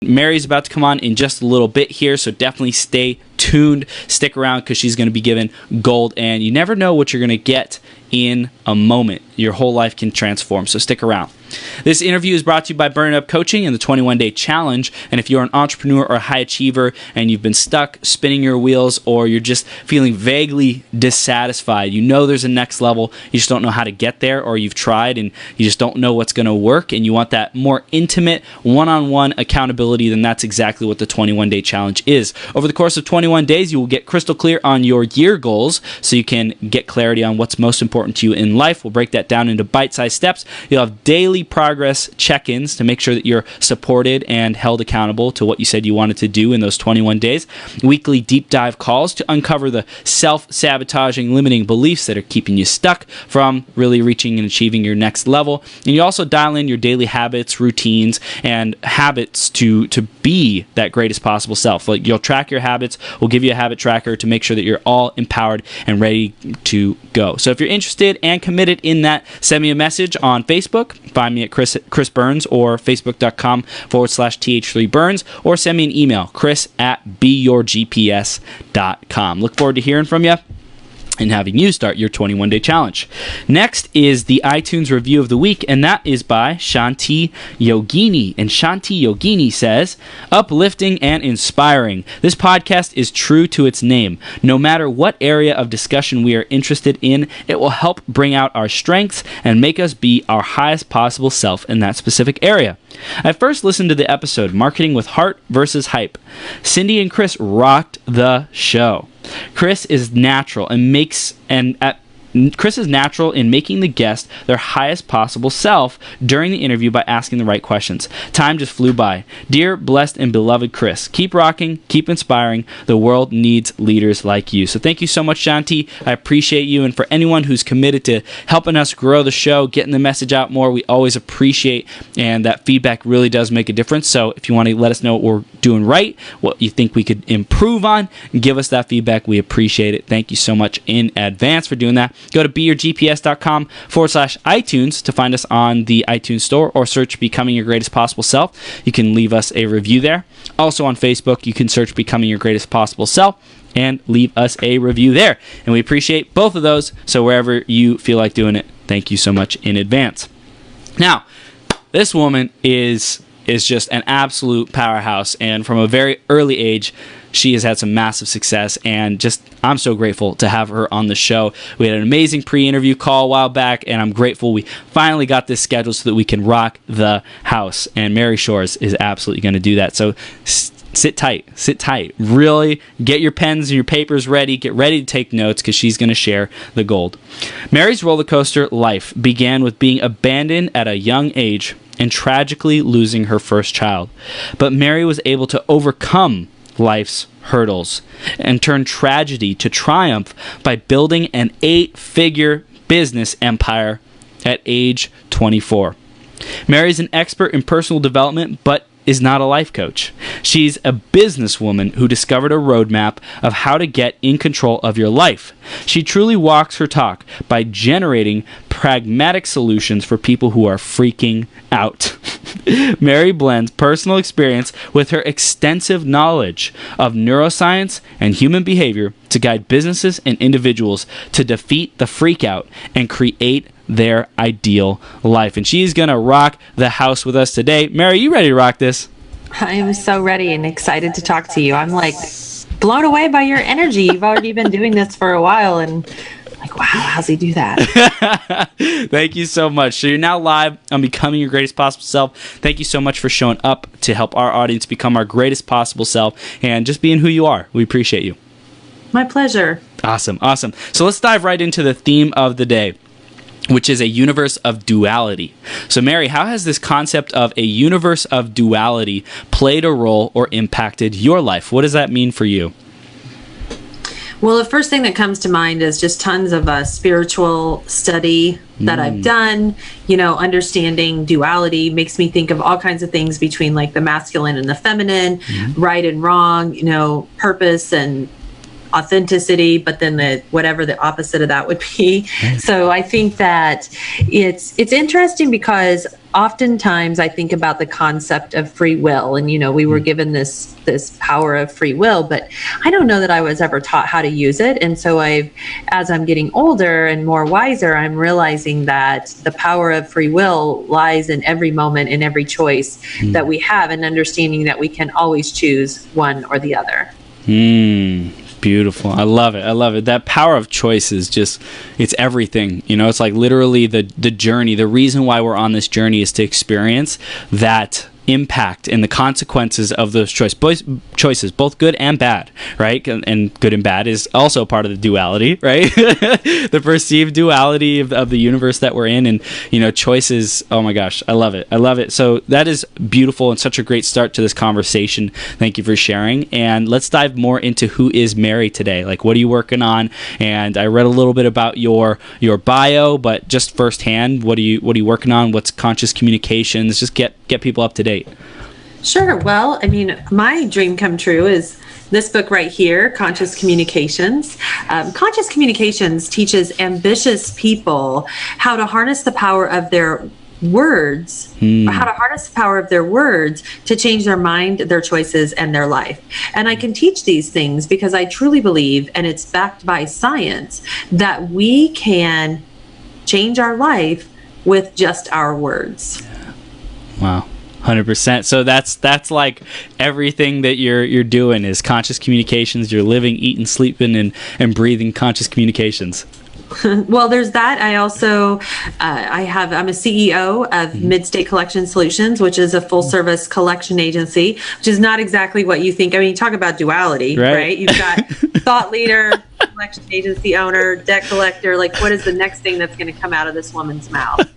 Mary's about to come on in just a little bit here, so definitely stay tuned. Stick around because she's going to be given gold, and you never know what you're going to get in a moment. Your whole life can transform, so stick around. This interview is brought to you by Burn It Up Coaching and the 21-Day Challenge. And if you're an entrepreneur or a high achiever and you've been stuck spinning your wheels, or you're just feeling vaguely dissatisfied, you know there's a next level, you just don't know how to get there, or you've tried and you just don't know what's going to work, and you want that more intimate one-on-one accountability, then that's exactly what the 21-Day Challenge is. Over the course of 21 days, you will get crystal clear on your year goals so you can get clarity on what's most important to you in life. We'll break that down into bite-sized steps. You'll have daily progress check-ins to make sure that you're supported and held accountable to what you said you wanted to do in those 21 days. Weekly deep dive calls to uncover the self-sabotaging, limiting beliefs that are keeping you stuck from really reaching and achieving your next level. And you also dial in your daily habits, routines, and habits to be that greatest possible self. Like, you'll track your habits. We'll give you a habit tracker to make sure that you're all empowered and ready to go. So if you're interested and committed in that, send me a message on Facebook. Find me at Chris Burns or facebook.com/th3burns, or send me an email, chris@beyourgps.com. Look forward to hearing from you and having you start your 21-day challenge. Next is the iTunes review of the week, and that is by Shanti Yogini. And Shanti Yogini says, uplifting and inspiring. This podcast is true to its name. No matter what area of discussion we are interested in, it will help bring out our strengths and make us be our highest possible self in that specific area. I first listened to the episode, Marketing with Heart versus Hype. Cindy and Chris rocked the show. Chris is natural in making the guest their highest possible self during the interview by asking the right questions. Time just flew by. Dear, blessed, and beloved Chris, keep rocking, keep inspiring. The world needs leaders like you. So thank you so much, Shanti. I appreciate you. And for anyone who's committed to helping us grow the show, getting the message out more, we always appreciate, and that feedback really does make a difference. So if you want to let us know what we're doing right, what you think we could improve on, give us that feedback. We appreciate it. Thank you so much in advance for doing that. Go to beyourgps.com/iTunes to find us on the iTunes store, or search Becoming Your Greatest Possible Self. You can leave us a review there. Also on Facebook, you can search Becoming Your Greatest Possible Self and leave us a review there. And we appreciate both of those. So wherever you feel like doing it, thank you so much in advance. Now, this woman is just an absolute powerhouse, and from a very early age, she has had some massive success, and just I'm so grateful to have her on the show. We had an amazing pre-interview call a while back, and I'm grateful we finally got this scheduled so that we can rock the house, and Mary Shores is absolutely going to do that. So sit tight. Really get your pens and your papers ready. Get ready to take notes, because she's going to share the gold. Mary's roller coaster life began with being abandoned at a young age and tragically losing her first child. But Mary was able to overcome life's hurdles and turn tragedy to triumph by building an 8-figure business empire at age 24. Mary's an expert in personal development, but is not a life coach. She's a businesswoman who discovered a roadmap of how to get in control of your life. She truly walks her talk by generating pragmatic solutions for people who are freaking out. Mary blends personal experience with her extensive knowledge of neuroscience and human behavior to guide businesses and individuals to defeat the freak out and create their ideal life. And she's going to rock the house with us today. Mary, you ready to rock this? I am so ready and excited to talk to you. I'm like blown away by your energy. You've already been doing this for a while, and like, wow, how's he do that? Thank you so much. So you're now live on Becoming Your Greatest Possible Self. Thank you so much for showing up to help our audience become our greatest possible self and just being who you are. We appreciate you. My pleasure. Awesome. So let's dive right into the theme of the day, which is a universe of duality. So Mary, how has this concept of a universe of duality played a role or impacted your life? What does that mean for you? Well, the first thing that comes to mind is just tons of spiritual study that I've done. Understanding duality makes me think of all kinds of things between like the masculine and the feminine, right and wrong, purpose and authenticity, but then the whatever the opposite of that would be. So I think that it's interesting because oftentimes I think about the concept of free will, and we were given this power of free will, but I don't know that I was ever taught how to use it. And so as I'm getting older and more wiser, I'm realizing that the power of free will lies in every moment, in every choice that we have, and understanding that we can always choose one or the other. Beautiful. I love it. That power of choice is just, it's everything. It's like literally the journey. The reason why we're on this journey is to experience that impact and the consequences of those choices, both good and bad, right? And good and bad is also part of the duality, right? The perceived duality of the universe that we're in. And choices, oh my gosh, I love it. So that is beautiful and such a great start to this conversation. Thank you for sharing. And let's dive more into who is Mary today. Like, what are you working on? And I read a little bit about your bio, but just firsthand, what are you working on? What's Conscious Communications? Just get people up to date. Sure. Well, my dream come true is this book right here, Conscious Communications. Conscious Communications teaches ambitious people how to harness the power of their words, or how to harness the power of their words to change their mind, their choices, and their life. And I can teach these things because I truly believe, and it's backed by science, that we can change our life with just our words. Wow. 100%. So that's like everything that you're doing is conscious communications. You're living, eating, sleeping, and breathing conscious communications. Well, there's that. I also, I'm a CEO of Midstate Collection Solutions, which is a full service collection agency, which is not exactly what you think. You talk about duality, right? You've got thought leader, collection agency owner, debt collector. Like, what is the next thing that's going to come out of this woman's mouth?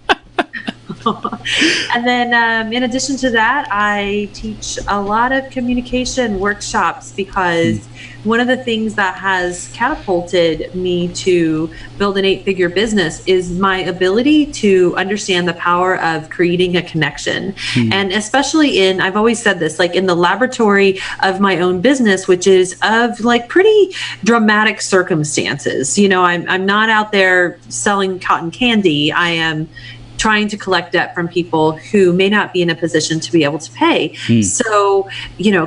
And then in addition to that, I teach a lot of communication workshops because one of the things that has catapulted me to build an 8-figure business is my ability to understand the power of creating a connection. And especially I've always said this, like in the laboratory of my own business, which is of like pretty dramatic circumstances. I'm not out there selling cotton candy. I am trying to collect debt from people who may not be in a position to be able to pay. So,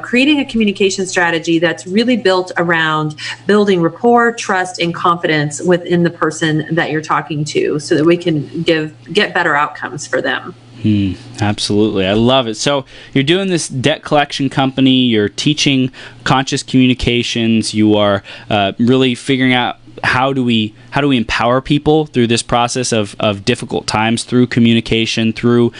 creating a communication strategy that's really built around building rapport, trust, and confidence within the person that you're talking to so that we can get better outcomes for them. Absolutely. I love it. So you're doing this debt collection company, you're teaching conscious communications, you are really figuring out how do we empower people through this process of difficult times, through communication, through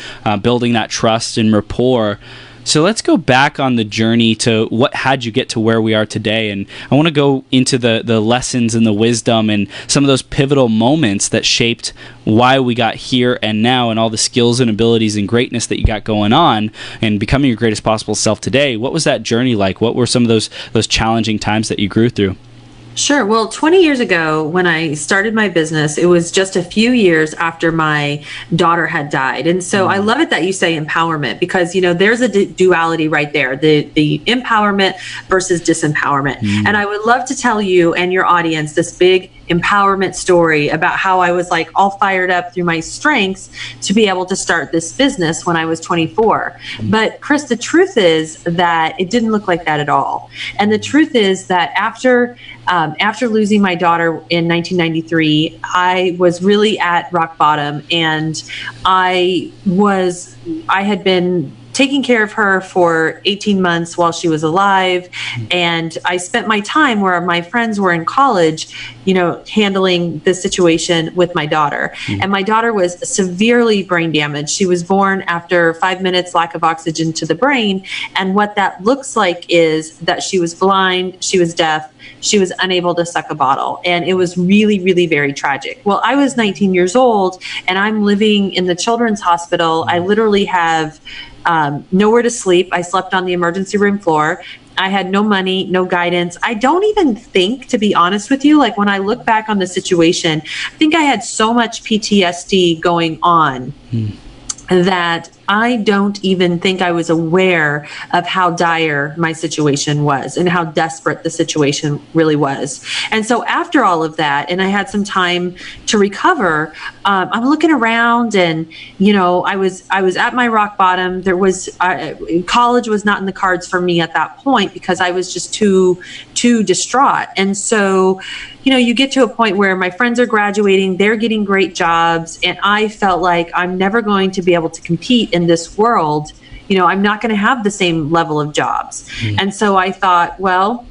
building that trust and rapport. So let's go back on the journey to what had you get to where we are today. And I want to go into the lessons and the wisdom and some of those pivotal moments that shaped why we got here and now, and all the skills and abilities and greatness that you got going on and becoming your greatest possible self today. What was that journey like? What were some of those challenging times that you grew through? Sure. Well, 20 years ago, when I started my business, it was just a few years after my daughter had died. And so I love it that you say empowerment because, there's a duality right there, the empowerment versus disempowerment. And I would love to tell you and your audience this big empowerment story about how I was like all fired up through my strengths to be able to start this business when I was 24. But Chris, the truth is that it didn't look like that at all. And the truth is that after losing my daughter in 1993, I was really at rock bottom, and I had been taking care of her for 18 months while she was alive. And I spent my time where my friends were in college, handling the situation with my daughter. And my daughter was severely brain damaged. She was born after 5 minutes lack of oxygen to the brain. And what that looks like is that she was blind, she was deaf, she was unable to suck a bottle. And it was really, really very tragic. Well, I was 19 years old and I'm living in the children's hospital. I literally have nowhere to sleep. I slept on the emergency room floor. I had no money, no guidance. I don't even think, to be honest with you, like when I look back on the situation, I think I had so much PTSD going on that I don't even think I was aware of how dire my situation was and how desperate the situation really was. And so after all of that, and I had some time to recover, I'm looking around, and I was at my rock bottom. There was college was not in the cards for me at that point because I was just too distraught. And so you get to a point where my friends are graduating, they're getting great jobs, and I felt like I'm never going to be able to compete in this world. I'm not going to have the same level of jobs. And so I thought, well,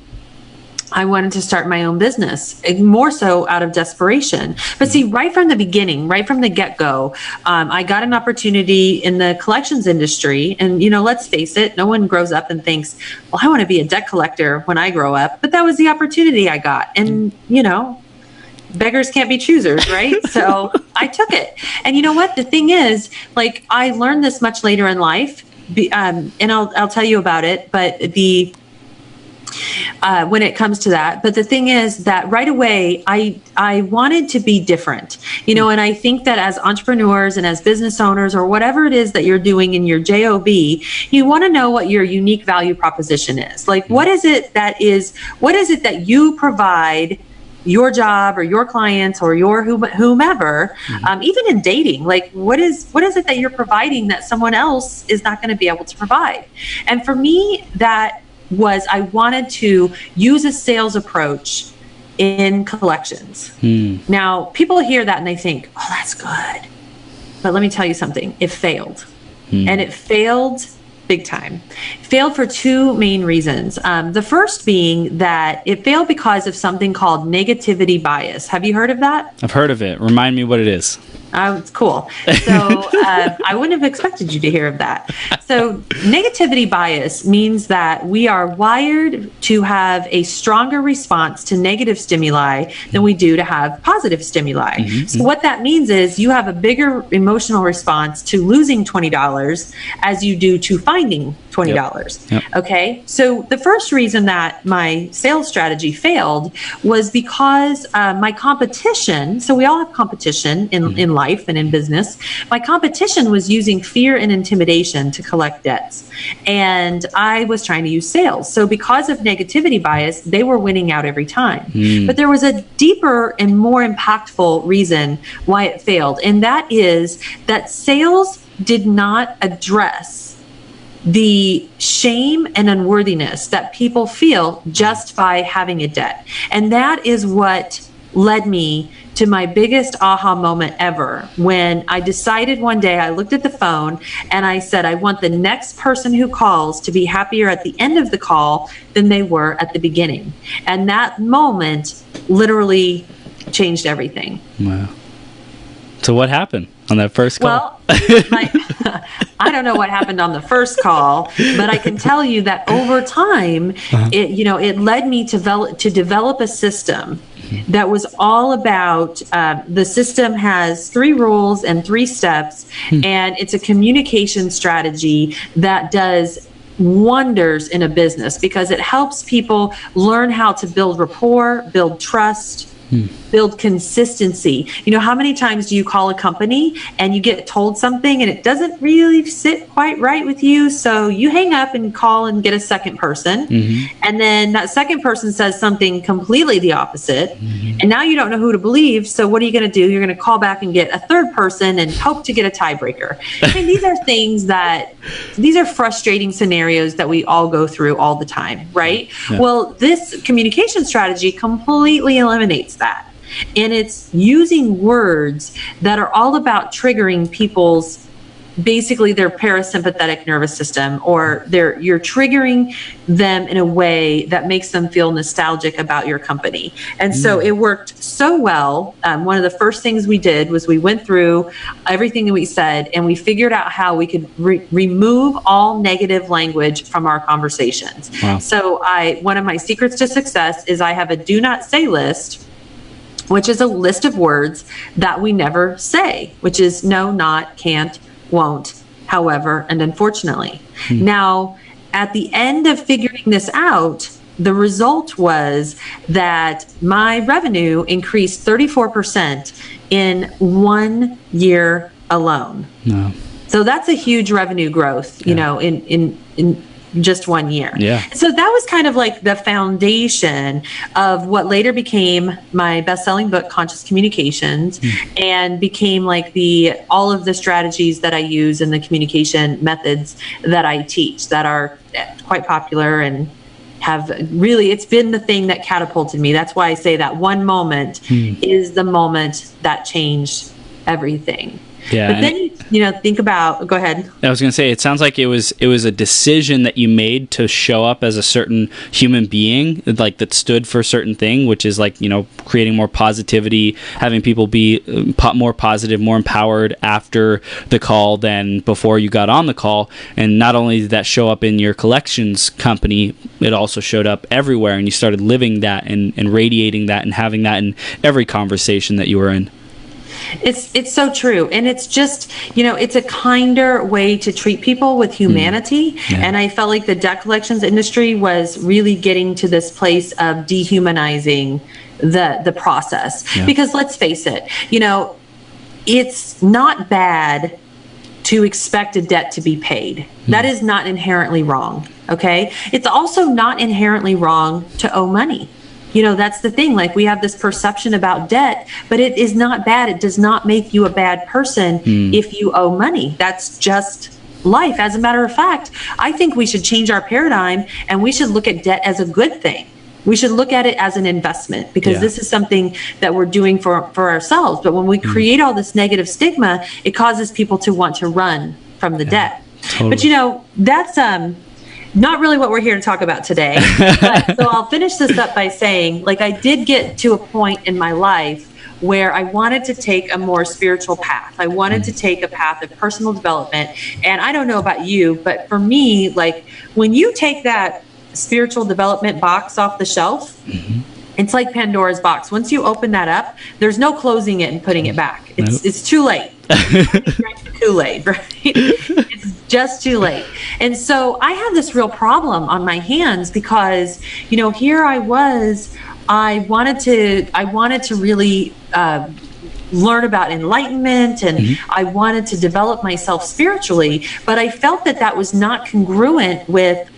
I wanted to start my own business, more so out of desperation. But see, right from the beginning, right from the get-go, I got an opportunity in the collections industry. And, let's face it, no one grows up and thinks, well, I want to be a debt collector when I grow up. But that was the opportunity I got. And, beggars can't be choosers, right? So I took it. And you know what? The thing is, like, I learned this much later in life, and I'll tell you about it. But when it comes to that. But the thing is that right away, I wanted to be different, and I think that as entrepreneurs and as business owners or whatever it is that you're doing in your job, you want to know what your unique value proposition is. Like, what is it that you provide your job or your clients or your whomever, even in dating? Like, what is it that you're providing that someone else is not going to be able to provide? And for me, that was I wanted to use a sales approach in collections. Now, people hear that and they think, oh, that's good. But let me tell you something. It failed. And it failed big time. It failed for two main reasons. The first being that it failed because of something called negativity bias. Have you heard of that? I've heard of it. Remind me what it is. It's cool. So I wouldn't have expected you to hear of that. So negativity bias means that we are wired to have a stronger response to negative stimuli than we do to have positive stimuli. So what that means is you have a bigger emotional response to losing $20 as you do to finding $20. Yep. Okay. So the first reason that my sales strategy failed was because my competition, so we all have competition in life and in business. My competition was using fear and intimidation to collect debts. And I was trying to use sales. So because of negativity bias, they were winning out every time. But there was a deeper and more impactful reason why it failed. And that is that sales did not address the shame and unworthiness that people feel just by having a debt. And that is what led me to my biggest aha moment ever, when I decided one day, I looked at the phone and I said, I want the next person who calls to be happier at the end of the call than they were at the beginning. And that moment literally changed everything. Wow. So what happened on that first call? Well, I don't know what happened on the first call, but I can tell you that over time, it led me to develop a system that was all about, the system has 3 rules and 3 steps, and it's a communication strategy that does wonders in a business because it helps people learn how to build rapport, build trust, build consistency. How many times do you call a company and you get told something and it doesn't really sit quite right with you? So you hang up and call and get a second person. And then that second person says something completely the opposite. And now you don't know who to believe. So what are you going to do? You're going to call back and get a third person and hope to get a tiebreaker. And these are frustrating scenarios that we all go through all the time, right? Yeah. Well, this communication strategy completely eliminates that. And it's using words that are all about triggering people's, basically their parasympathetic nervous system, or you're triggering them in a way that makes them feel nostalgic about your company. And so it worked so well. One of the first things we did was we went through everything that we said and we figured out how we could remove all negative language from our conversations. Wow. So one of my secrets to success is I have a do not say list, which is a list of words that we never say, which is no, not, can't, won't, however, and unfortunately. Now, at the end of figuring this out, the result was that my revenue increased 34% in 1 year alone. No. So that's a huge revenue growth, you know, in just 1 year. Yeah. So that was kind of like the foundation of what later became my best-selling book, Conscious Communications, and became like all of the strategies that I use and the communication methods that I teach that are quite popular and have really, it's been the thing that catapulted me. That's why I say that one moment is the moment that changed everything. Yeah. But then, you know, think about, go ahead. I was going to say, it sounds like it was a decision that you made to show up as a certain human being, like that stood for a certain thing, which is like, you know, creating more positivity, having people be more positive, more empowered after the call than before you got on the call. And not only did that show up in your collections company, it also showed up everywhere, and you started living that and radiating that and having that in every conversation that you were in. It's so true. And it's just, you know, it's a kinder way to treat people with humanity. And I felt like the debt collections industry was really getting to this place of dehumanizing the process. Because let's face it, you know, it's not bad to expect a debt to be paid. That is not inherently wrong. Okay. It's also not inherently wrong to owe money. You know, that's the thing. Like, we have this perception about debt, but it is not bad. It does not make you a bad person if you owe money. That's just life. As a matter of fact, I think we should change our paradigm, and we should look at debt as a good thing. We should look at it as an investment, because this is something that we're doing for ourselves. But when we create all this negative stigma, it causes people to want to run from the debt. Totally. But, you know, that's not really what we're here to talk about today. But, so I'll finish this up by saying, like, I did get to a point in my life where I wanted to take a more spiritual path. I wanted to take a path of personal development. And I don't know about you, but for me, like, when you take that spiritual development box off the shelf, it's like Pandora's box. Once you open that up, there's no closing it and putting it back. It's too late. Kool-Aid, right? It's just too late. And so I have this real problem on my hands, because, you know, here I was, I wanted to really learn about enlightenment, and I wanted to develop myself spiritually, but I felt that was not congruent with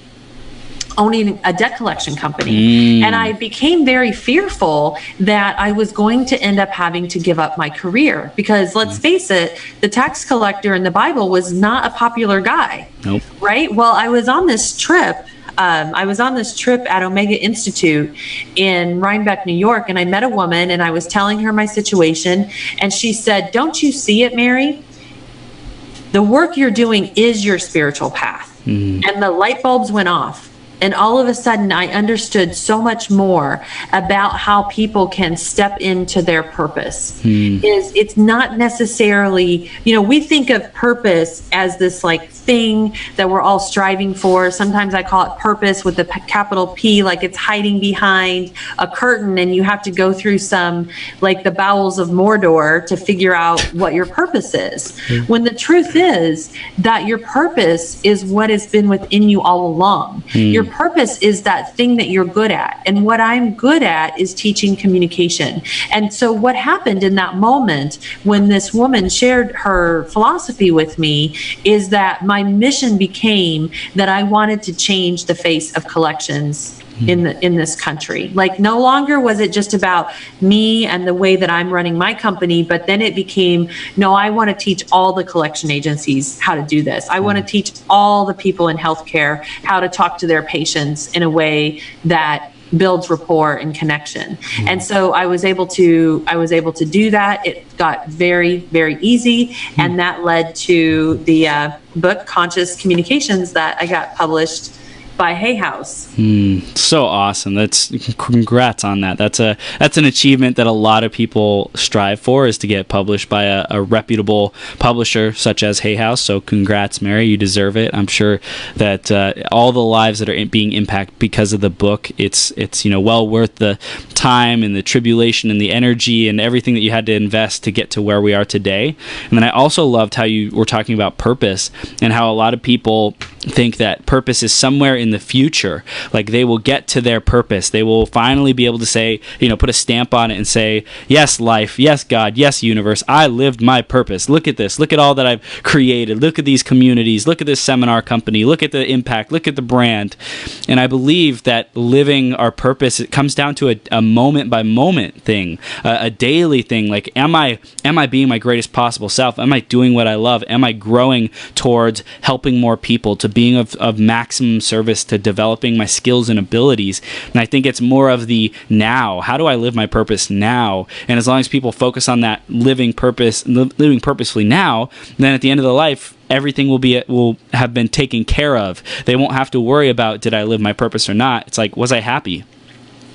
owning a debt collection company. And I became very fearful that I was going to end up having to give up my career, because let's face it, the tax collector in the Bible was not a popular guy. Nope. Right? Well, I was on this trip at Omega Institute in Rhinebeck, New York, and I met a woman, and I was telling her my situation, and she said, "Don't you see it, Mary? The work you're doing is your spiritual path." And the light bulbs went off. And all of a sudden, I understood so much more about how people can step into their purpose. It's not necessarily, you know, we think of purpose as this like thing that we're all striving for. Sometimes I call it purpose with the capital P, like it's hiding behind a curtain, and you have to go through some, like the bowels of Mordor to figure out what your purpose is. When the truth is that your purpose is what has been within you all along. Your purpose is that thing that you're good at. And what I'm good at is teaching communication. And so what happened in that moment when this woman shared her philosophy with me is that my mission became that I wanted to change the face of collections in this country. Like, no longer was it just about me and the way that I'm running my company, but then it became, no, I want to teach all the collection agencies how to do this. I want to teach all the people in healthcare how to talk to their patients in a way that builds rapport and connection. And so I was able to do that. It got very, very easy. And that led to the book Conscious Communications that I got published by Hay House. So awesome. Congrats on that. That's an achievement that a lot of people strive for, is to get published by a reputable publisher such as Hay House. So congrats, Mary. You deserve it. I'm sure that all the lives that are being impacted because of the book, it's you know, well worth the time and the tribulation and the energy and everything that you had to invest to get to where we are today. And then I also loved how you were talking about purpose, and how a lot of people think that purpose is somewhere in the future, like they will get to their purpose. They will finally be able to say, put a stamp on it and say, yes, life, yes, God, yes, universe, I lived my purpose. Look at this. Look at all that I've created. Look at these communities. Look at this seminar company. Look at the impact. Look at the brand. And I believe that living our purpose, it comes down to a moment by moment thing, a daily thing. Like, am I being my greatest possible self? Am I doing what I love? Am I growing towards helping more people, to being of maximum service, to developing my skills and abilities? And I think it's more of the now. How do I live my purpose now? And as long as people focus on that living purposefully now, then at the end of the life, everything will have been taken care of. They won't have to worry about, did I live my purpose or not? It's like, was I happy?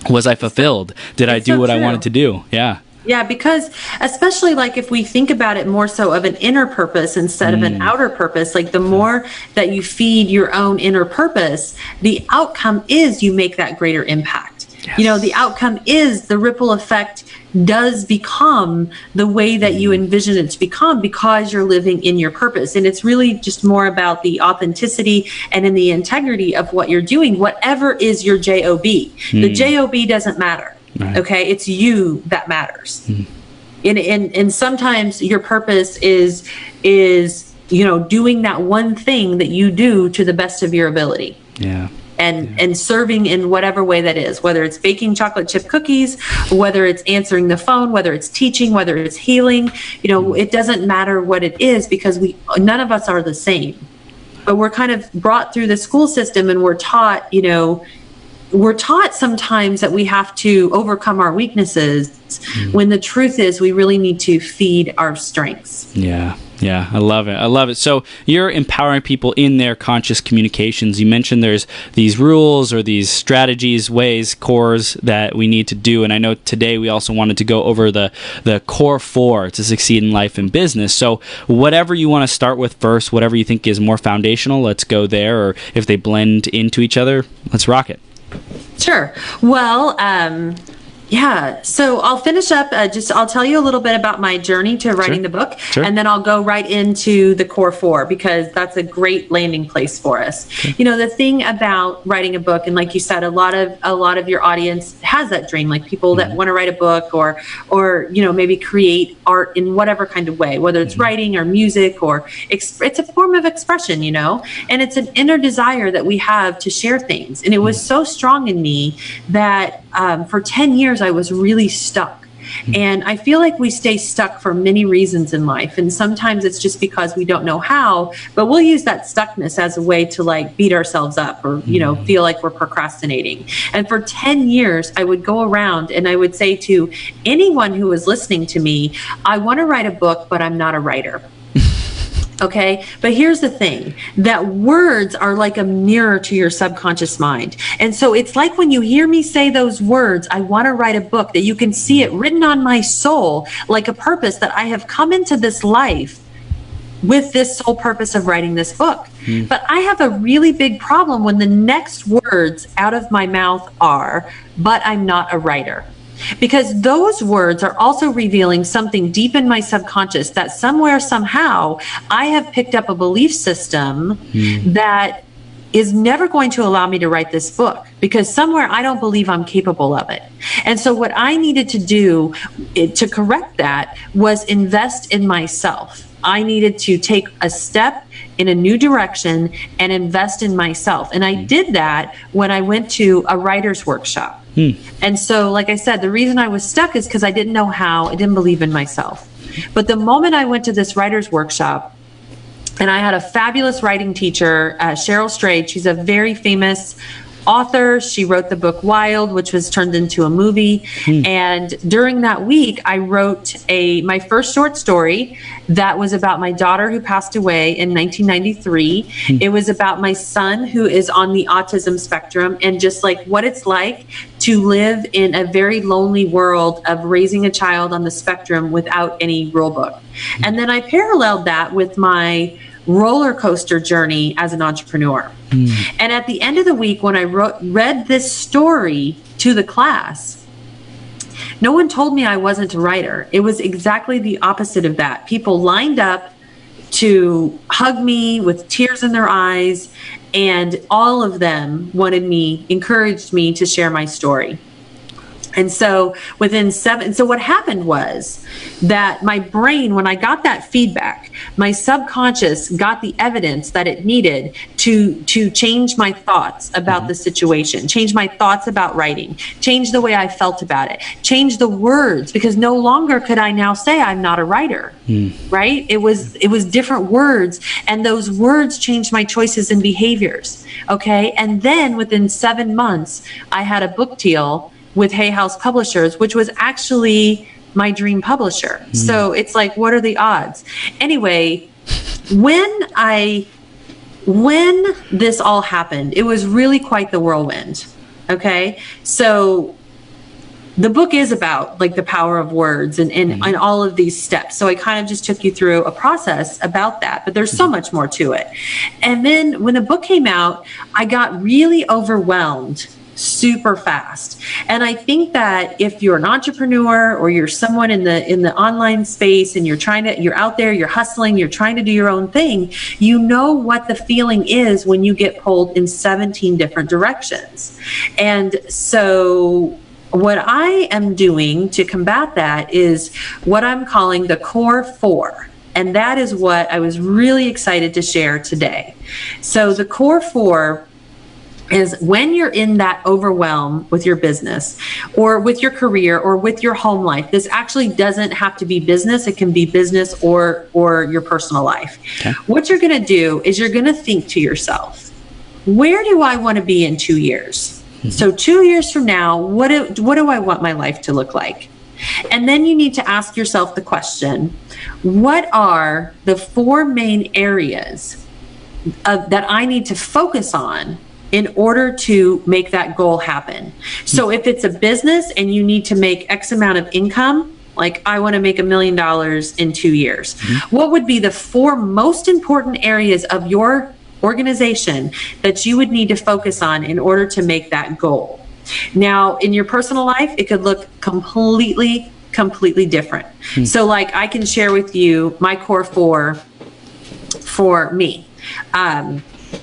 Was I fulfilled? Did I do what I wanted to do? Yeah. Yeah, because especially like if we think about it more so of an inner purpose instead of an outer purpose, like the more that you feed your own inner purpose, the outcome is you make that greater impact. Yes. The outcome is the ripple effect does become the way that you envision it to become, because you're living in your purpose. And it's really just more about the authenticity and in the integrity of what you're doing, whatever is your JOB. The JOB doesn't matter. Right. Okay, it's you that matters. And sometimes your purpose is doing that one thing that you do to the best of your ability. Yeah. And serving in whatever way that is, whether it's baking chocolate chip cookies, whether it's answering the phone, whether it's teaching, whether it's healing, it doesn't matter what it is, because none of us are the same. But we're kind of brought through the school system and we're taught sometimes that we have to overcome our weaknesses, when the truth is we really need to feed our strengths. Yeah, I love it. So you're empowering people in their conscious communications. You mentioned there's these rules or these strategies, ways, cores that we need to do. And I know today we also wanted to go over the core 4 to succeed in life and business. So whatever you want to start with first, whatever you think is more foundational, let's go there. Or if they blend into each other, let's rock it. Sure. Well, yeah. So I'll finish up. I'll tell you a little bit about my journey to writing the book, and then I'll go right into the core 4, because that's a great landing place for us. The thing about writing a book, and like you said, a lot of your audience has that dream, like people that want to write a book or maybe create art in whatever kind of way, whether it's writing or music or it's a form of expression, and it's an inner desire that we have to share things. And it was so strong in me that for 10 years I was really stuck. And I feel like we stay stuck for many reasons in life. And sometimes it's just because we don't know how, but we'll use that stuckness as a way to like beat ourselves up or, feel like we're procrastinating. And for 10 years, I would go around and I would say to anyone who was listening to me, I want to write a book, but I'm not a writer. Okay, but here's the thing, that words are like a mirror to your subconscious mind. And so it's like when you hear me say those words, I want to write a book, that you can see it written on my soul, like a purpose that I have come into this life with this sole purpose of writing this book. But I have a really big problem when the next words out of my mouth are, but I'm not a writer. Because those words are also revealing something deep in my subconscious, that somewhere, somehow, I have picked up a belief system that is never going to allow me to write this book, because somewhere I don't believe I'm capable of it. And so what I needed to do to correct that was invest in myself. I needed to take a step in a new direction and invest in myself. And I did that when I went to a writer's workshop. And so, like I said, the reason I was stuck is because I didn't know how. I didn't believe in myself. But the moment I went to this writer's workshop, and I had a fabulous writing teacher, Cheryl Strayed. She's a very famous author. She wrote the book Wild, which was turned into a movie. And during that week, I wrote my first short story that was about my daughter who passed away in 1993. It was about my son who is on the autism spectrum, and just like what it's like to live in a very lonely world of raising a child on the spectrum without any rule book. And then I paralleled that with my roller coaster journey as an entrepreneur. And at the end of the week, when I read this story to the class, no one told me I wasn't a writer. It was exactly the opposite of that. People lined up to hug me with tears in their eyes And all of them encouraged me to share my story. And so so what happened was that my brain, when I got that feedback, my subconscious got the evidence that it needed to change my thoughts about the situation, change my thoughts about writing, change the way I felt about it, change the words, because no longer could I now say I'm not a writer, right? It was different words, and those words changed my choices and behaviors. Okay. And then within 7 months, I had a book deal with Hay House Publishers, which was actually my dream publisher. So it's like, what are the odds? Anyway, when this all happened, it was really quite the whirlwind. Okay. So the book is about like the power of words and all of these steps. So I kind of just took you through a process about that, but there's so much more to it. And then when the book came out, I got really overwhelmed super fast. And I think that if you're an entrepreneur or you're someone in the online space and you're out there, you're hustling, you're trying to do your own thing, you know what the feeling is when you get pulled in 17 different directions. And so what I am doing to combat that is what I'm calling the core four. And that is what I was really excited to share today. So the core four is when you're in that overwhelm with your business or with your career or with your home life. This actually doesn't have to be business. It can be business or your personal life. Okay. What you're going to do is you're going to think to yourself, where do I want to be in 2 years? So 2 years from now, what do I want my life to look like? And then you need to ask yourself the question, what are the 4 main areas that I need to focus on in order to make that goal happen? So if it's a business and you need to make X amount of income, like I want to make $1 million in 2 years, what would be the 4 most important areas of your organization that you would need to focus on in order to make that goal? Now, in your personal life, it could look completely different. So like I can share with you my core 4 for me.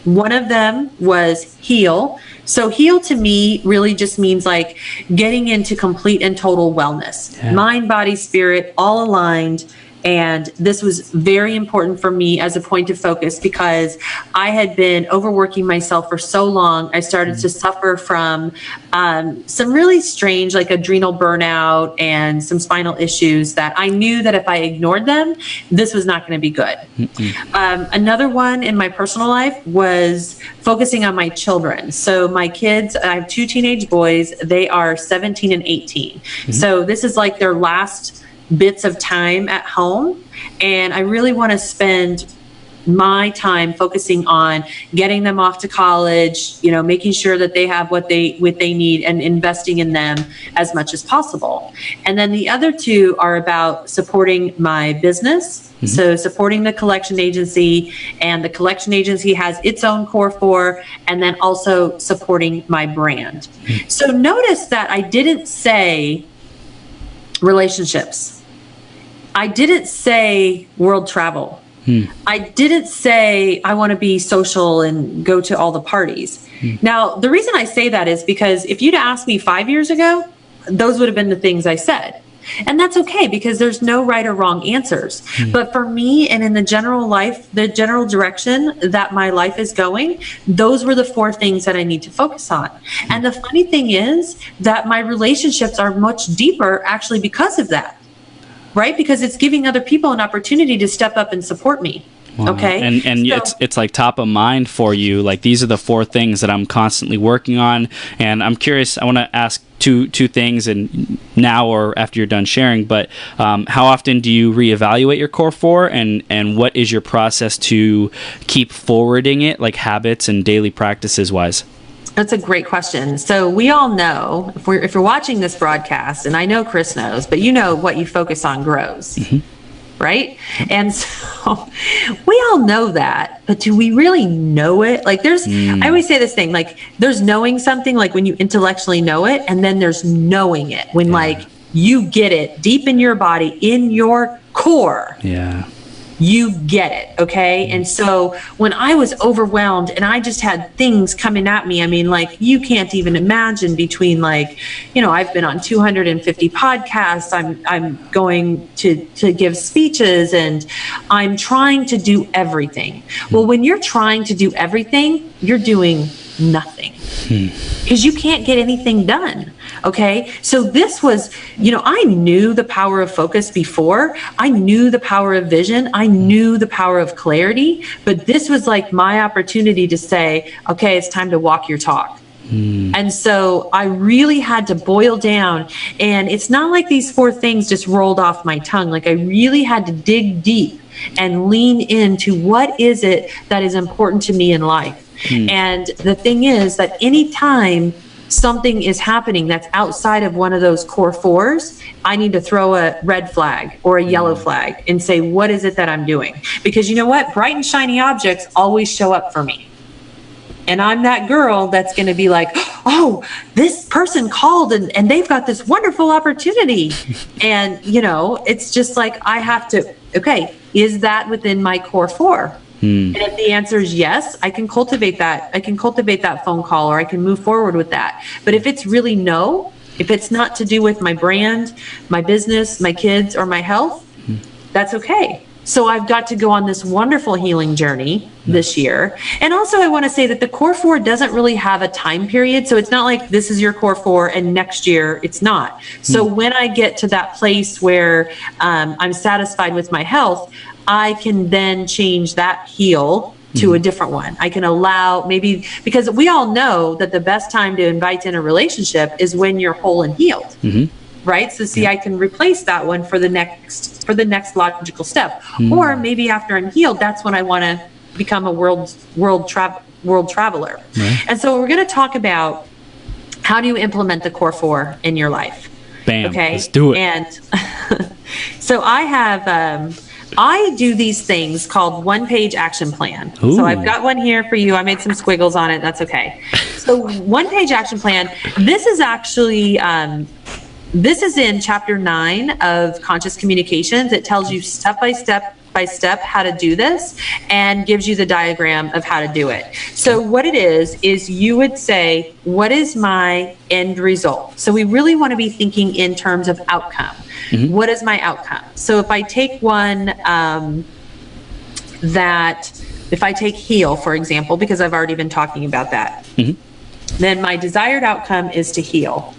One of them was heal. So heal to me really just means like getting into complete and total wellness, mind, body, spirit, all aligned. And this was very important for me as a point of focus because I had been overworking myself for so long. I started to suffer from some really strange, like adrenal burnout and some spinal issues that I knew that if I ignored them, this was not going to be good. Another one in my personal life was focusing on my children. So my kids, I have 2 teenage boys. They are 17 and 18. So this is like their last bits of time at home, and I really want to spend my time focusing on getting them off to college, you know, making sure that they have what they need and investing in them as much as possible. And then the other 2 are about supporting my business. So supporting the collection agency, and the collection agency has its own core 4, and then also supporting my brand. So notice that I didn't say relationships. I didn't say world travel. I didn't say I want to be social and go to all the parties. Now, the reason I say that is because if you'd asked me 5 years ago, those would have been the things I said. And that's okay because there's no right or wrong answers. But for me and in the general direction that my life is going, those were the 4 things that I need to focus on. And the funny thing is that my relationships are much deeper actually because of that. Right? Because it's giving other people an opportunity to step up and support me. Wow. Okay. And so, it's like top of mind for you. Like these are the 4 things that I'm constantly working on. And I'm curious, I want to ask two things, and now or after you're done sharing, but how often do you reevaluate your core 4, and what is your process to keep forwarding it, like habits and daily practices wise? That's a great question. So we all know, if you're watching this broadcast, and I know Chris knows, but you know what you focus on grows, right? And so we all know that, but do we really know it? Like I always say this thing, like there's knowing something, like when you intellectually know it, and then there's knowing it, when like you get it deep in your body, in your core. you get it. Okay. And so when I was overwhelmed and I just had things coming at me, I mean, like, you can't even imagine, between, like, you know, I've been on 250 podcasts. I'm going to give speeches, and I'm trying to do everything. Well, when you're trying to do everything, you're doing nothing, because you can't get anything done. Okay. So this was, you know, I knew the power of focus before. I knew the power of vision. I knew the power of clarity, but this was like my opportunity to say, okay, it's time to walk your talk. And so I really had to boil down, and it's not like these 4 things just rolled off my tongue. Like, I really had to dig deep and lean into what is it that is important to me in life. And the thing is that anytime something is happening that's outside of one of those core 4s, I need to throw a red flag or a yellow flag and say, what is it that I'm doing? Because you know what? Bright and shiny objects always show up for me. And I'm that girl that's going to be like, oh, this person called and they've got this wonderful opportunity. And, you know, it's just like, I have to, okay, is that within my core 4? And if the answer is yes, I can cultivate that. I can cultivate that phone call, or I can move forward with that. But if it's really no, if it's not to do with my brand, my business, my kids, or my health, that's okay. So I've got to go on this wonderful healing journey this year. And also, I want to say that the core 4 doesn't really have a time period. So it's not like this is your core 4 and next year it's not. So when I get to that place where I'm satisfied with my health, I can then change that heal to a different one. I can allow, maybe, because we all know that the best time to invite in a relationship is when you're whole and healed. Right? So see, I can replace that one for the next logical step. Or maybe after I'm healed, that's when I want to become a world traveler. Right. And so we're going to talk about how do you implement the core 4 in your life. Bam. Okay. Let's do it. And so I have, I do these things called 1-page action plan. Ooh. So I've got one here for you. I made some squiggles on it. That's okay. So 1-page action plan, this is actually, this is in chapter 9 of Conscious Communications. It tells you step by step how to do this and gives you the diagram of how to do it. So what it is you would say, what is my end result? So we really want to be thinking in terms of outcome. What is my outcome? So if I take one if I take heal, for example, because I've already been talking about that, then my desired outcome is to heal.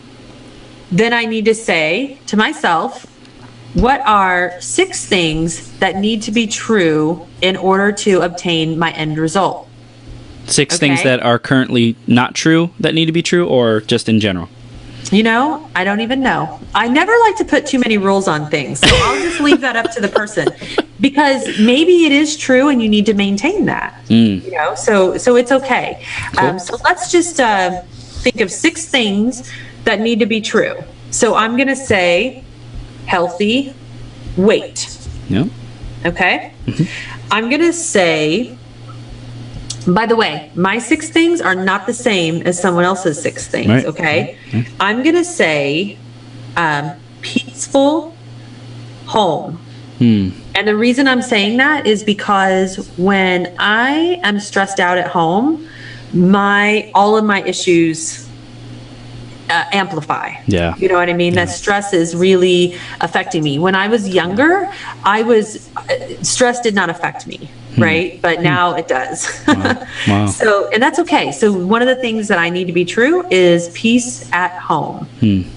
Then I need to say to myself, what are 6 things that need to be true in order to obtain my end result? 6 things that are currently not true that need to be true, or just in general? You know, I don't even know. I never like to put too many rules on things. So I'll just leave that up to the person, because maybe it is true and you need to maintain that. You know, so it's okay. Cool. So let's just think of 6 things that need to be true. So I'm going to say healthy weight. Yep. Okay. I'm going to say, by the way, my 6 things are not the same as someone else's 6 things. Right. Okay. I'm going to say peaceful home. And the reason I'm saying that is because when I am stressed out at home, all of my issues amplify. Yeah. You know what I mean? That stress is really affecting me. When I was younger, stress did not affect me. Right. But now it does. Wow. So, and that's okay. So one of the things that I need to be true is peace at home.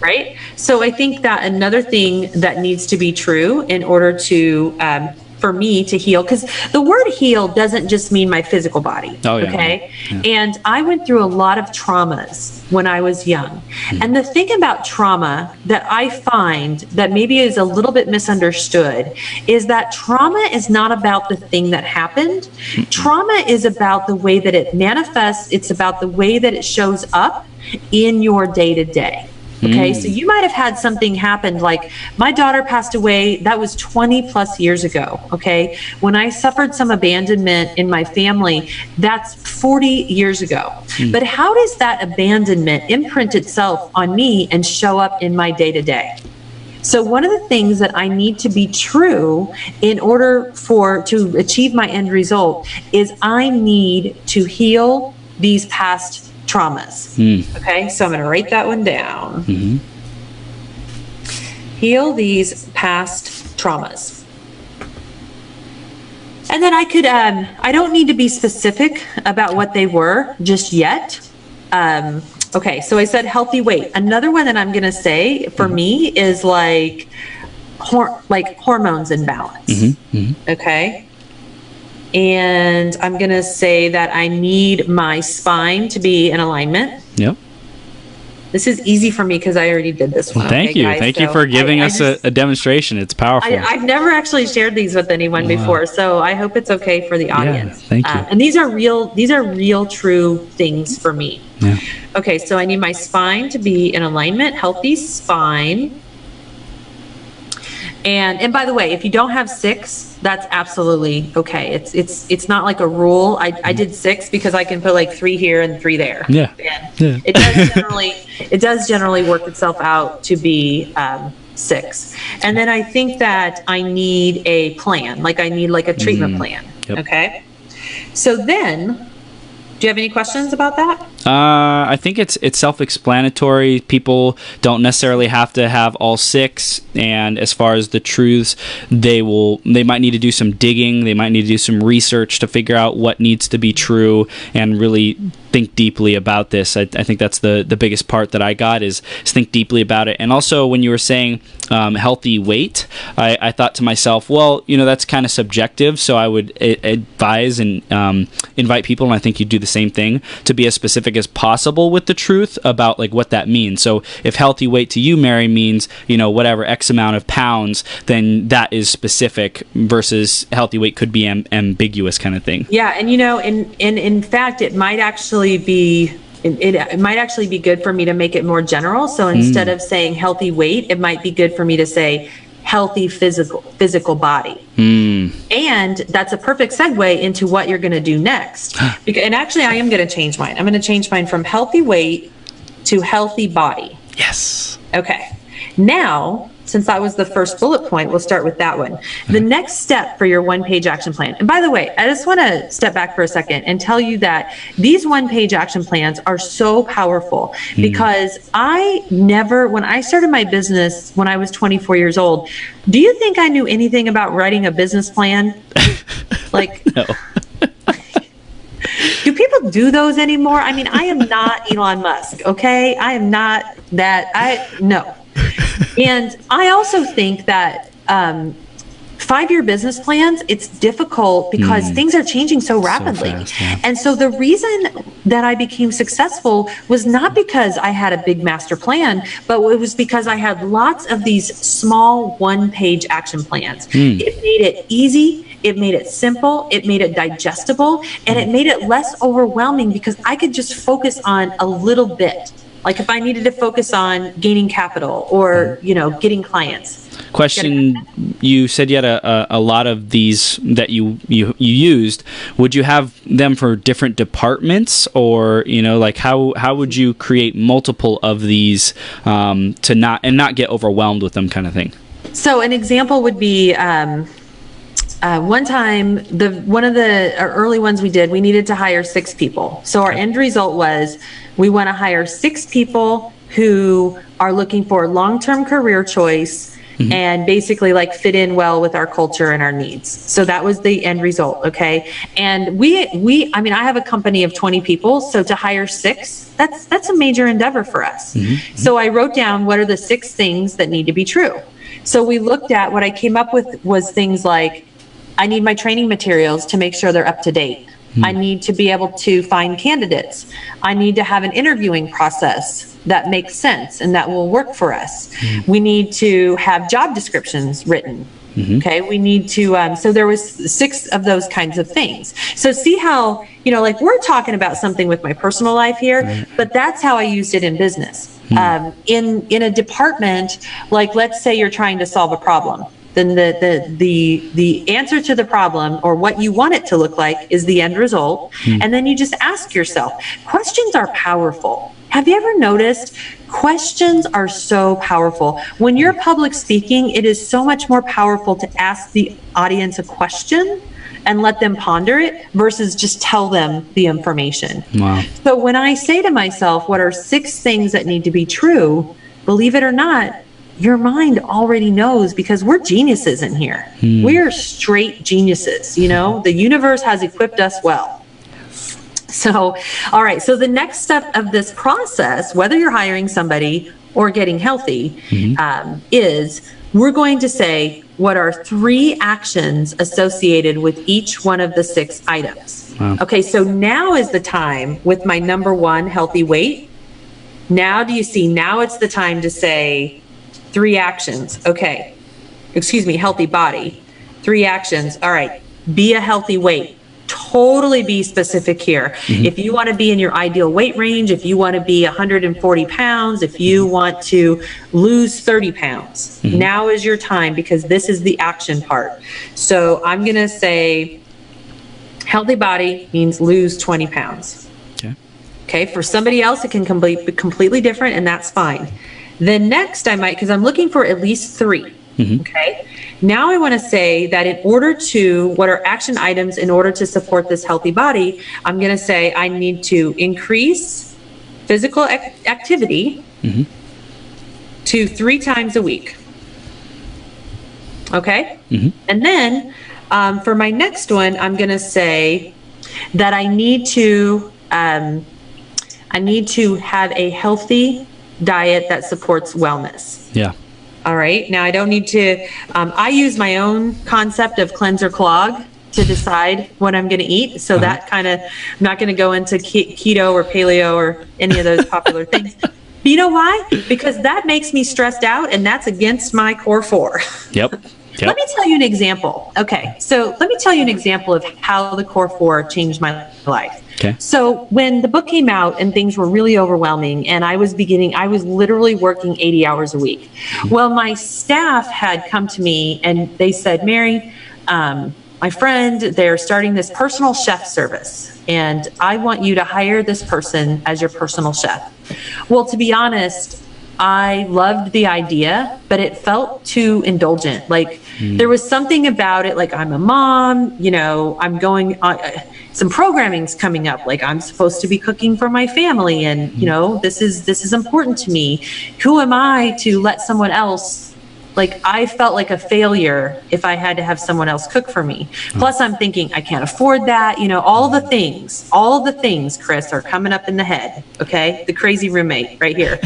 Right. So I think that another thing that needs to be true in order to, for me to heal, because the word heal doesn't just mean my physical body. Okay. And I went through a lot of traumas when I was young. And the thing about trauma that I find that maybe is a little bit misunderstood is that trauma is not about the thing that happened. Trauma is about the way that it manifests. It's about the way that it shows up in your day-to-day. Okay, so you might have had something happen, like my daughter passed away, that was 20 plus years ago. Okay, when I suffered some abandonment in my family, that's 40 years ago. But how does that abandonment imprint itself on me and show up in my day-to-day? So one of the things that I need to be true in order to achieve my end result is I need to heal these past traumas. Okay, so I'm going to write that one down. Heal these past traumas. And then I could, I don't need to be specific about what they were just yet. Okay, so I said healthy weight. Another one that I'm going to say for me is like hormones imbalance. Okay. And I'm going to say that I need my spine to be in alignment. Yep. This is easy for me because I already did this one. Well, thank you. Guys? Thank you for giving us a demonstration. It's powerful. I've never actually shared these with anyone before, so I hope it's okay for the audience. Yeah, thank you. And these are real, true things for me. Yeah. Okay, so I need my spine to be in alignment, healthy spine. And by the way, if you don't have 6, that's absolutely okay. It's not like a rule. I did 6 because I can put like 3 here and 3 there. Yeah. And it does generally work itself out to be 6. And then I think that I need a plan. Like I need like a treatment plan. Yep. Okay. So then, do you have any questions about that? I think it's self-explanatory. People don't necessarily have to have all 6. And as far as the truths, they might need to do some digging. They might need to do some research to figure out what needs to be true and really think deeply about this. I think that's the biggest part that I got is think deeply about it. And also when you were saying healthy weight, I thought to myself, well, that's kind of subjective. So I would advise and invite people, and I think you do the same thing, to be as specific as possible with the truth about like what that means. So if healthy weight to you, Mary, means whatever X amount of pounds, then that is specific versus healthy weight could be ambiguous kind of thing. Yeah, and in fact, it might actually be it might actually be good for me to make it more general. So instead of saying healthy weight, it might be good for me to say healthy physical body. And that's a perfect segue into what you're going to do next. And actually, I am going to change mine. I'm going to change mine from healthy weight to healthy body. Yes. Okay. Now, since that was the first bullet point, we'll start with that one. The next step for your one-page action plan. And by the way, I just want to step back for a second and tell you that these one-page action plans are so powerful because when I started my business when I was 24 years old, do you think I knew anything about writing a business plan? Like, no. Do people do those anymore? I mean, I am not Elon Musk, okay? I am not that. No. And I also think that 5-year business plans, it's difficult because things are changing so rapidly. So fast, yeah. And so the reason that I became successful was not because I had a big master plan, but it was because I had lots of these small one-page action plans. It made it easy. It made it simple, it made it digestible, and it made it less overwhelming because I could just focus on a little bit. Like if I needed to focus on gaining capital or, getting clients. Question, you said you had a lot of these that you used. Would you have them for different departments or, like how would you create multiple of these to not get overwhelmed with them kind of thing? So an example would be one time, one of the early ones we did, we needed to hire 6 people. So our end result was we want to hire 6 people who are looking for long-term career choice and basically like fit in well with our culture and our needs. So that was the end result. Okay. And I have a company of 20 people. So to hire 6, that's a major endeavor for us. So I wrote down what are the 6 things that need to be true. So we looked at what I came up with was things like, I need my training materials to make sure they're up to date. I need to be able to find candidates. I need to have an interviewing process that makes sense and that will work for us. We need to have job descriptions written. Okay, we need to, so there was 6 of those kinds of things. So see how, like we're talking about something with my personal life here, but that's how I used it in business. In a department, like let's say you're trying to solve a problem. Then the answer to the problem or what you want it to look like is the end result. And then you just ask yourself, questions are powerful. Have you ever noticed questions are so powerful? When you're public speaking, it is so much more powerful to ask the audience a question and let them ponder it versus just tell them the information. Wow. So when I say to myself, what are 6 things that need to be true? Believe it or not, your mind already knows, because we're geniuses in here. We're straight geniuses, the universe has equipped us well. So, all right. So the next step of this process, whether you're hiring somebody or getting healthy, is we're going to say, what are 3 actions associated with each one of the 6 items? Wow. Okay. So now is the time with my number 1, healthy weight. Now do you see, now it's the time to say 3 actions. Okay. Excuse me, healthy body. 3 actions. All right. Be a healthy weight. Totally be specific here. If you want to be in your ideal weight range, if you want to be 140 pounds, if you want to lose 30 pounds, now is your time, because this is the action part. So I'm going to say healthy body means lose 20 pounds. Okay. For somebody else, it can be completely different, and that's fine. Then next I might, because I'm looking for at least 3. Okay. Now I want to say that in order to, what are action items in order to support this healthy body, I'm going to say I need to increase physical activity to 3 times a week. Okay. And then for my next one, I'm going to say that I need to have a healthy diet that supports wellness. Yeah. All right. Now I don't need to, I use my own concept of cleanse or clog to decide what I'm going to eat. So that kind of, I'm not going to go into keto or paleo or any of those popular things. But you know why? Because that makes me stressed out, and that's against my core 4. Yep. Let me tell you an example. Okay. So let me tell you an example of how the core 4 changed my life. Okay. So when the book came out and things were really overwhelming, and I was literally working 80 hours a week. Well, my staff had come to me and they said, Mary, my friend, they're starting this personal chef service, and I want you to hire this person as your personal chef. Well, to be honest, I loved the idea, but it felt too indulgent. Like there was something about it, like I'm a mom, I'm going on, some programming's coming up, like I'm supposed to be cooking for my family, and this is important to me. Who am I to let someone else, like I felt like a failure if I had to have someone else cook for me. Plus I'm thinking I can't afford that, all the things, Chris, are coming up in the head. Okay. The crazy roommate right here.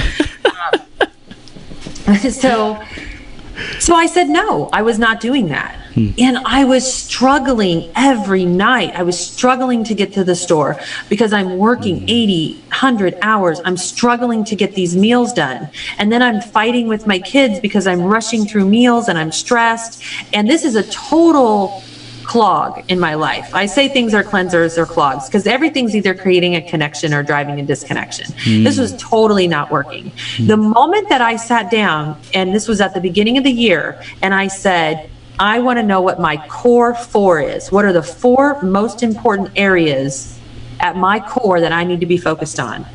So I said, no, I was not doing that. And I was struggling every night. I was struggling to get to the store because I'm working 80, 100 hours. I'm struggling to get these meals done. And then I'm fighting with my kids because I'm rushing through meals and I'm stressed. And this is a total clog in my life. I say things are cleansers or clogs because everything's either creating a connection or driving a disconnection. This was totally not working. The moment that I sat down, and this was at the beginning of the year, and I said, I want to know what my core 4 is. What are the 4 most important areas at my core that I need to be focused on?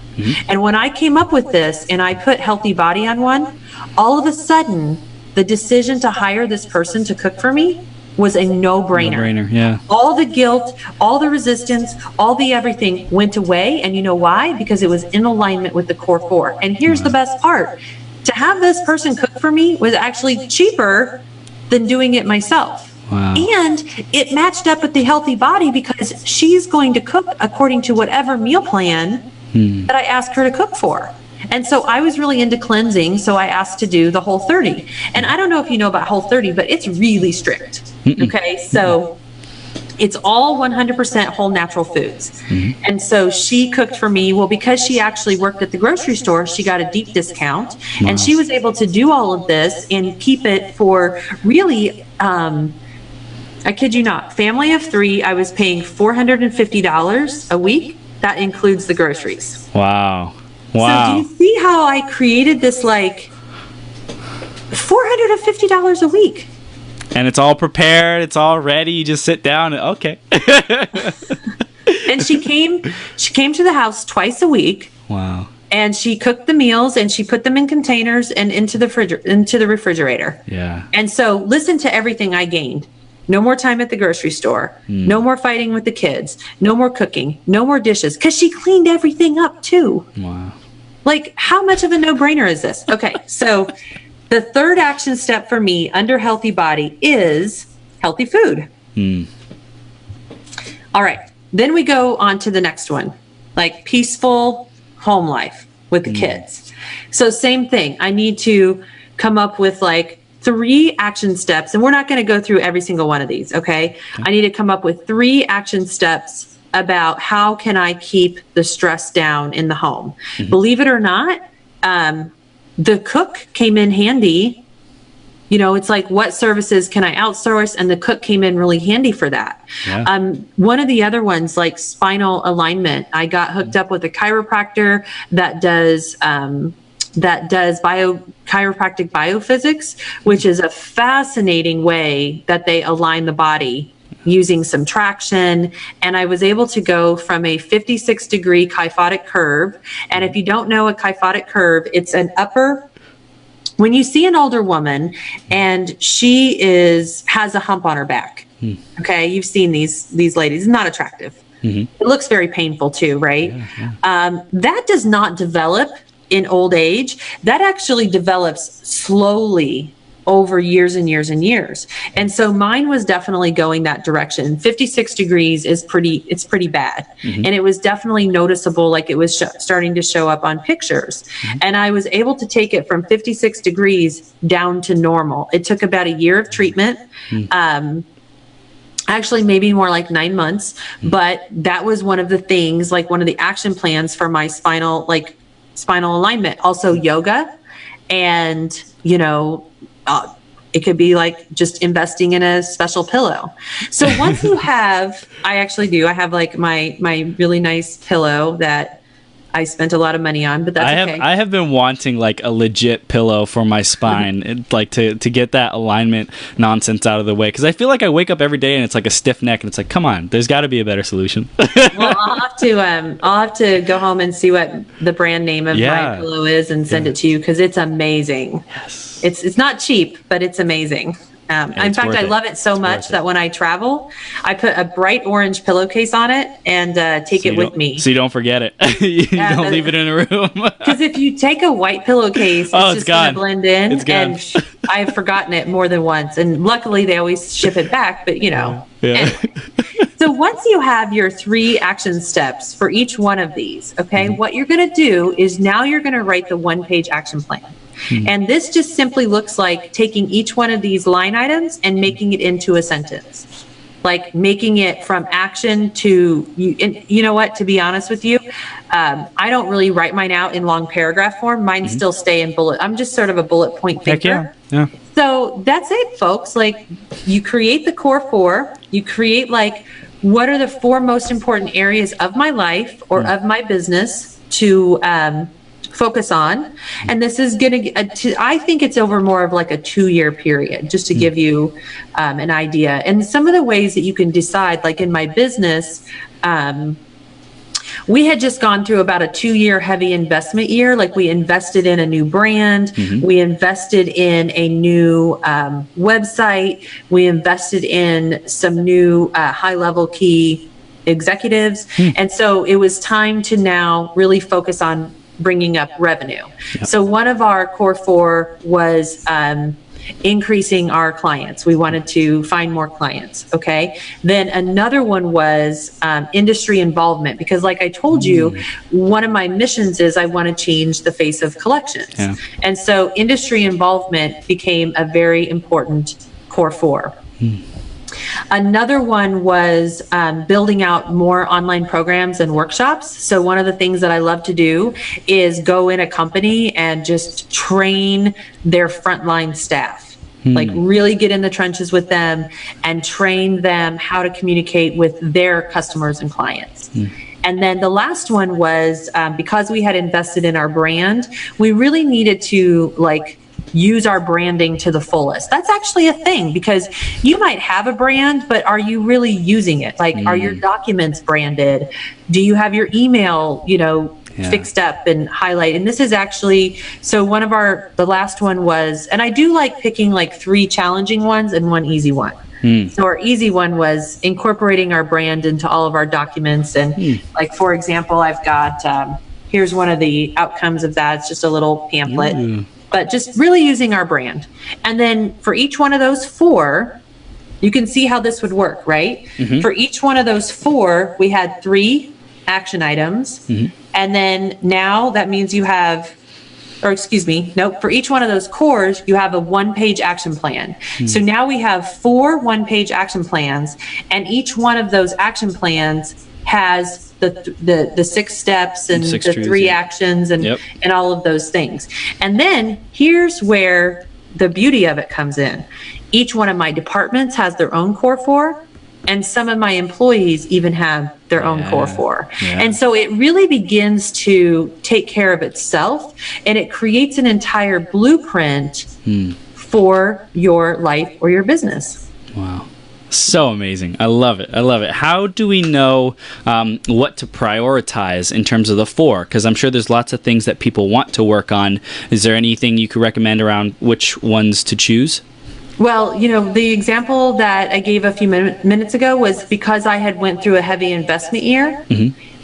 And when I came up with this and I put healthy body on one, all of a sudden the decision to hire this person to cook for me was a no-brainer. Yeah. All the guilt, all the resistance, all the everything went away. And you know why? Because it was in alignment with the core 4. And here's the best part. To have this person cook for me was actually cheaper than doing it myself. Wow. And it matched up with the healthy body because she's going to cook according to whatever meal plan that I asked her to cook for. And so I was really into cleansing, so I asked to do the Whole30. And I don't know if you know about Whole30, but it's really strict. Okay, so it's all 100% whole natural foods. And so she cooked for me. Well, because she actually worked at the grocery store, she got a deep discount. And she was able to do all of this and keep it for really, I kid you not, family of 3, I was paying $450 a week. That includes the groceries. Wow. So do you see how I created this like $450 a week? And it's all prepared. It's all ready. You just sit down and okay. And she came to the house twice a week. Wow. And she cooked the meals and she put them in containers and into the refrigerator. Yeah. And so listen to everything I gained. No more time at the grocery store. No more fighting with the kids. No more cooking. No more dishes. Because she cleaned everything up too. Wow. Like, how much of a no-brainer is this? Okay, so the third action step for me under healthy body is healthy food. All right. Then we go on to the next one, like peaceful home life with the kids. So same thing. I need to come up with like 3 action steps, and we're not going to go through every single one of these. Okay. I need to come up with 3 action steps about how can I keep the stress down in the home. Believe it or not, the cook came in handy. You know, it's like, what services can I outsource? And the cook came in really handy for that. Yeah. One of the other ones, like spinal alignment, I got hooked up with a chiropractor that does chiropractic biophysics, which is a fascinating way that they align the body using some traction. And I was able to go from a 56-degree kyphotic curve. And if you don't know a kyphotic curve, it's an upper. When you see an older woman and she has a hump on her back, okay, you've seen these ladies, not attractive. It looks very painful too, right? That does not develop in old age. That actually develops slowly over years and years and years. And so mine was definitely going that direction. 56 degrees is pretty bad. And it was definitely noticeable, like it was starting to show up on pictures. And I was able to take it from 56 degrees down to normal. It took about a year of treatment. Actually, maybe more like 9 months, but that was one of the things, like one of the action plans for my spinal alignment. Also yoga, and, you know, it could be like just investing in a special pillow. So once you have, I have like my really nice pillow that I spent a lot of money on, but that's okay. I have been wanting like a legit pillow for my spine, like to get that alignment nonsense out of the way. Because I feel like I wake up every day and it's like a stiff neck, and it's like, come on, there's got to be a better solution. Well, I'll have to go home and see what the brand name of my pillow is and send it to you, because it's amazing. Yes. It's not cheap, but it's amazing. In fact, I love it so much that when I travel, I put a bright orange pillowcase on it and take it with me. So you don't forget it. You don't leave it in a room. Because if you take a white pillowcase, it's just going to blend in. It's gone. And I've forgotten it more than once. And luckily, they always ship it back. But, you know. Yeah. So once you have your 3 action steps for each one of these, okay, what you're going to do is now you're going to write the 1-page action plan. And this just simply looks like taking each one of these line items and making it into a sentence, like making it from action to you. And you know what, to be honest with you, I don't really write mine out in long paragraph form. Mine still stay in bullet. I'm just sort of a bullet point thinker. Yeah. So that's it, folks. Like, you create the core 4, you create like, what are the 4 most important areas of my life or of my business to focus on. And this is going to, I think it's over more of like a 2-year period, just to give you an idea. And some of the ways that you can decide, like in my business, we had just gone through about a 2-year heavy investment year. Like, we invested in a new brand. We invested in a new website. We invested in some new high-level key executives. And so it was time to now really focus on bringing up revenue. So one of our core 4 was increasing our clients. We wanted to find more clients. Okay. Then another one was industry involvement, because like I told you, one of my missions is I want to change the face of collections. And so industry involvement became a very important core 4. Another one was building out more online programs and workshops. So one of the things that I love to do is go in a company and just train their frontline staff. Like, really get in the trenches with them and train them how to communicate with their customers and clients. And then the last one was because we had invested in our brand, we really needed to like use our branding to the fullest. That's actually a thing, because you might have a brand, but are you really using it? Like, are your documents branded? Do you have your email, fixed up and highlight. And this is actually, so one of the last one was, and I do like picking like 3 challenging ones and 1 easy one. So our easy one was incorporating our brand into all of our documents. And like, for example, I've got, here's one of the outcomes of that. It's just a little pamphlet, but just really using our brand. And then for each one of those 4, you can see how this would work, right? For each one of those 4, we had 3 action items. And then now that means you have, or excuse me, nope, for each one of those cores, you have a 1-page action plan. So now we have 4 1-page action plans, and each one of those action plans has the 6 steps and the 3 actions and all of those things. And then here's where the beauty of it comes in. Each one of my departments has their own core 4, and some of my employees even have their own core 4. And so it really begins to take care of itself, and it creates an entire blueprint for your life or your business. Wow. So amazing. I love it. I love it. How do we know what to prioritize in terms of the 4? Because I'm sure there's lots of things that people want to work on. Is there anything you could recommend around which ones to choose? Well, you know, the example that I gave a few minutes ago was because I had went through a heavy investment year,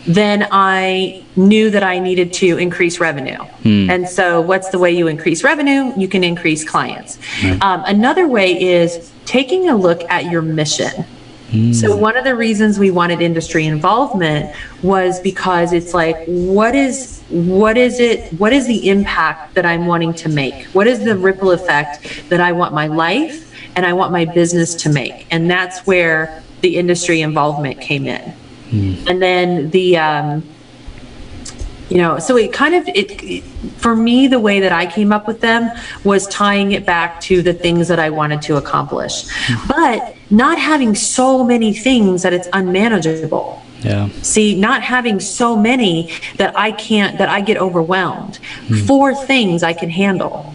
then I knew that I needed to increase revenue. And so what's the way you increase revenue? You can increase clients. Another way is taking a look at your mission. So one of the reasons we wanted industry involvement was because it's like, what is the impact that I'm wanting to make? What is the ripple effect that I want my life and I want my business to make? And that's where the industry involvement came in. And then the, you know, so it kind of, for me, the way that I came up with them was tying it back to the things that I wanted to accomplish, but not having so many things that it's unmanageable. See, not having so many that I get overwhelmed. 4 things I can handle.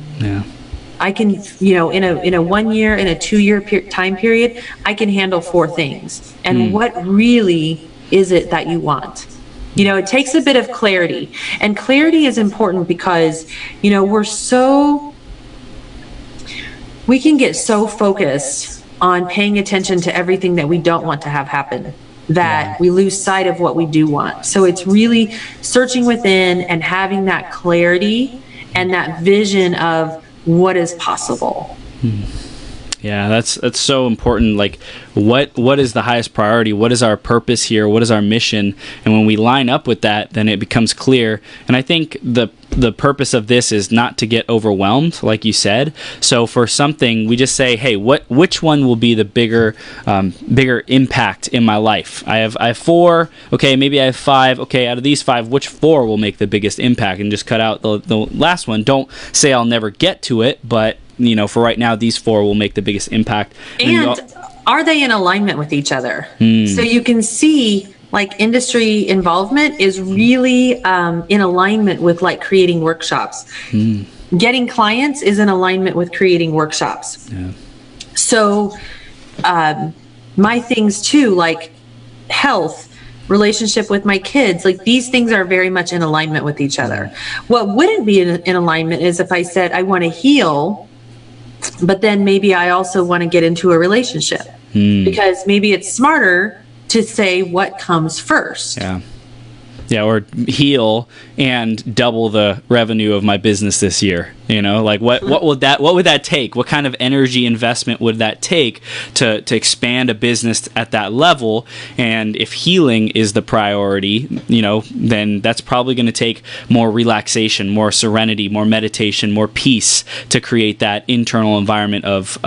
I can, you know, in a 1 year, in a 2 year time period, I can handle 4 things. And what really is it that you want? You know, it takes a bit of clarity, and clarity is important because, you know, we can get so focused on paying attention to everything that we don't want to have happen that we lose sight of what we do want. So it's really searching within and having that clarity and that vision of what is possible. Yeah, that's so important. Like, what is the highest priority? What is our purpose here? What is our mission? And when we line up with that, then it becomes clear. And I think the purpose of this is not to get overwhelmed, like you said. So for something, we just say, hey, which one will be the bigger impact in my life? I have 4. Okay, maybe I have 5. Okay, out of these 5, which 4 will make the biggest impact? And just cut out the last one. Don't say I'll never get to it, but you know, for right now, these 4 will make the biggest impact. And are they in alignment with each other? So you can see, like, industry involvement is really in alignment with, like, creating workshops. Getting clients is in alignment with creating workshops. So my things too, like health, relationship with my kids, like these things are very much in alignment with each other. What wouldn't be in alignment is if I said I want to heal, but then maybe I also want to get into a relationship, because maybe it's smarter to say what comes first. Yeah, or heal and double the revenue of my business this year. You know, like what would that take? What kind of energy investment would that take to expand a business at that level? And if healing is the priority, you know, then that's probably going to take more relaxation, more serenity, more meditation, more peace to create that internal environment of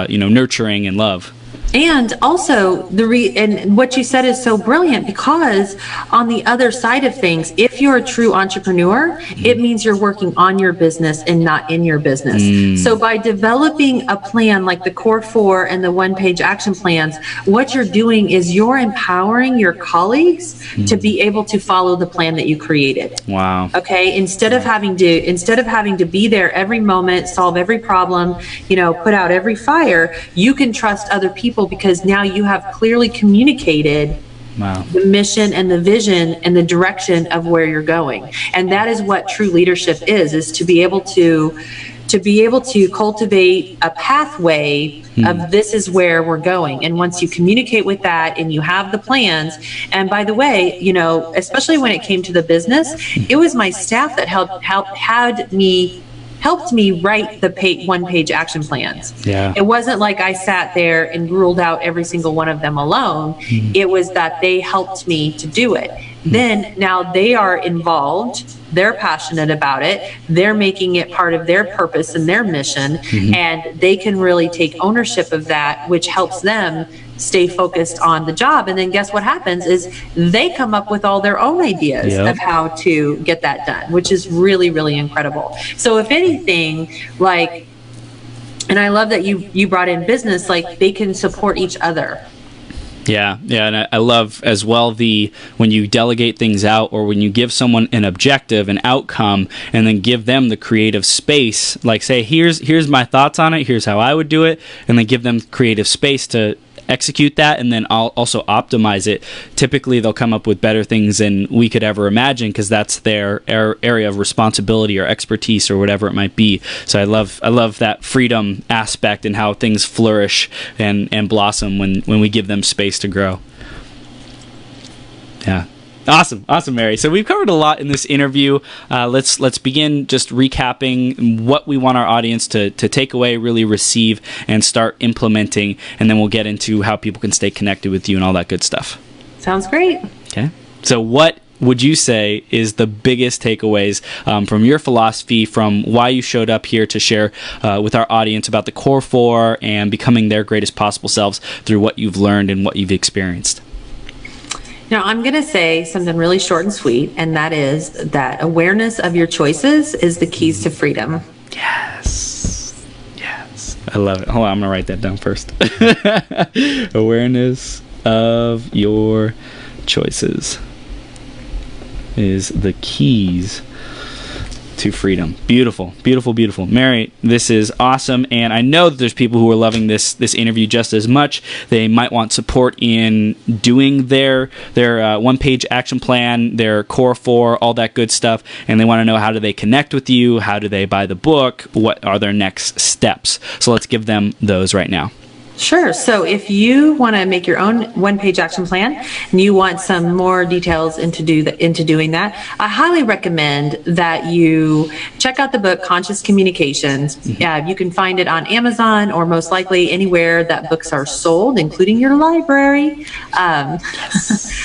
you know, nurturing and love. And also and what you said is so brilliant, because on the other side of things, if you're a true entrepreneur, it means you're working on your business and not in your business. So by developing a plan like the core 4 and the 1-page action plans, what you're doing is you're empowering your colleagues to be able to follow the plan that you created. Wow. Okay. Instead of having to be there every moment, solve every problem, you know, put out every fire, you can trust other people, because now you have clearly communicated Wow. the mission and the vision and the direction of where you're going. And that is what true leadership is to be able to cultivate a pathway of this is where we're going. And once you communicate with that and you have the plans, and by the way, you know, especially when it came to the business, it was my staff that helped me write the one-page action plans. Yeah. It wasn't like I sat there and ruled out every single one of them alone. It was that they helped me to do it. Then now they are involved. They're passionate about it. They're making it part of their purpose and their mission. And they can really take ownership of that, which helps them stay focused on the job. And then guess what happens is they come up with all their own ideas of how to get that done, which is really, really incredible. So if anything, like, and I love that you brought in business, like they can support each other. Yeah, and I love as well when you delegate things out, or when you give someone an objective, an outcome, and then give them the creative space, like say, here's my thoughts on it, here's how I would do it, and then give them creative space to execute that, and then I'll also optimize it. Typically, they'll come up with better things than we could ever imagine, because that's their area of responsibility or expertise or whatever it might be. So I love that freedom aspect and how things flourish and blossom when we give them space to grow. Yeah. Awesome, Mary. So we've covered a lot in this interview. Let's begin just recapping what we want our audience to take away, really receive, and start implementing, and then we'll get into how people can stay connected with you and all that good stuff. Sounds great. Okay. So what would you say is the biggest takeaways from your philosophy, from why you showed up here to share with our audience about the core four and becoming their greatest possible selves through what you've learned and what you've experienced? Now, I'm going to say something really short and sweet, and that is that awareness of your choices is the keys to freedom. Yes. I love it. Hold on, I'm going to write that down first. Awareness of your choices is the keys to freedom. Beautiful. Mary, this is awesome, and I know that there's people who are loving this interview just as much. They might want support in doing their one-page action plan, their core four, all that good stuff, and they want to know, how do they connect with you? How do they buy the book? What are their next steps? So let's give them those right now. Sure. So if you want to make your own one-page action plan and you want some more details into doing that, I highly recommend that you check out the book Conscious Communications. You can find it on Amazon, or most likely anywhere that books are sold, including your library. I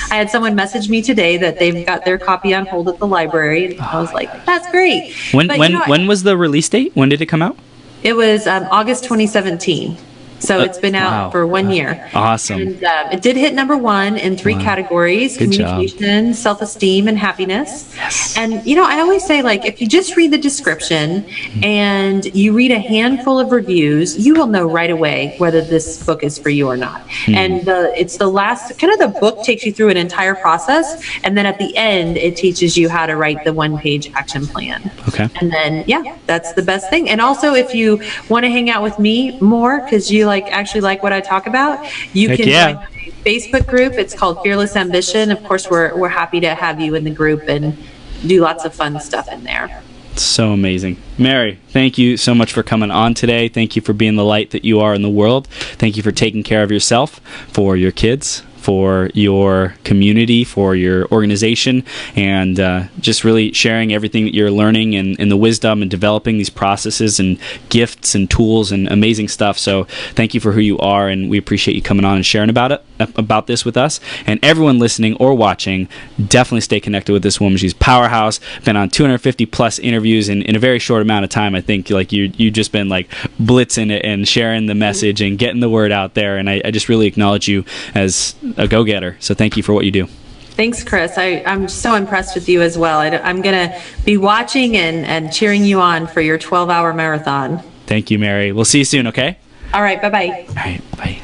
had someone message me today that they've got their copy on hold at the library, and I was like, that's great. When was the release date? When did it come out? It was August 2017. So it's been out for 1 year. Awesome. And it did hit #1 in 3 categories: Good communication, self-esteem, and happiness. Yes. And, I always say, like, if you just read the description and you read a handful of reviews, you will know right away whether this book is for you or not. And it's the last, kind of the book takes you through an entire process. And then at the end, it teaches you how to write the one-page action plan. Okay. And then, that's the best thing. And also, if you want to hang out with me more, because you actually like what I talk about, you can join my Facebook group. It's called Fearless Ambition. Of course, we're happy to have you in the group and do lots of fun stuff in there. So amazing. Mary, thank you so much for coming on today. Thank you for being the light that you are in the world. Thank you for taking care of yourself, for your kids, for your community, for your organization, and just really sharing everything that you're learning and the wisdom and developing these processes and gifts and tools and amazing stuff. So thank you for who you are, and we appreciate you coming on and sharing about this with us. And everyone listening or watching, definitely stay connected with this woman. She's powerhouse, been on 250 plus interviews in a very short amount of time. I think you just been like blitzing it and sharing the message and getting the word out there, and I just really acknowledge you as a go-getter. So thank you for what you do. Thanks, Chris. I'm so impressed with you as well. I'm going to be watching and cheering you on for your 12-hour marathon. Thank you, Mary. We'll see you soon, okay? All right. Bye-bye. All right. Bye.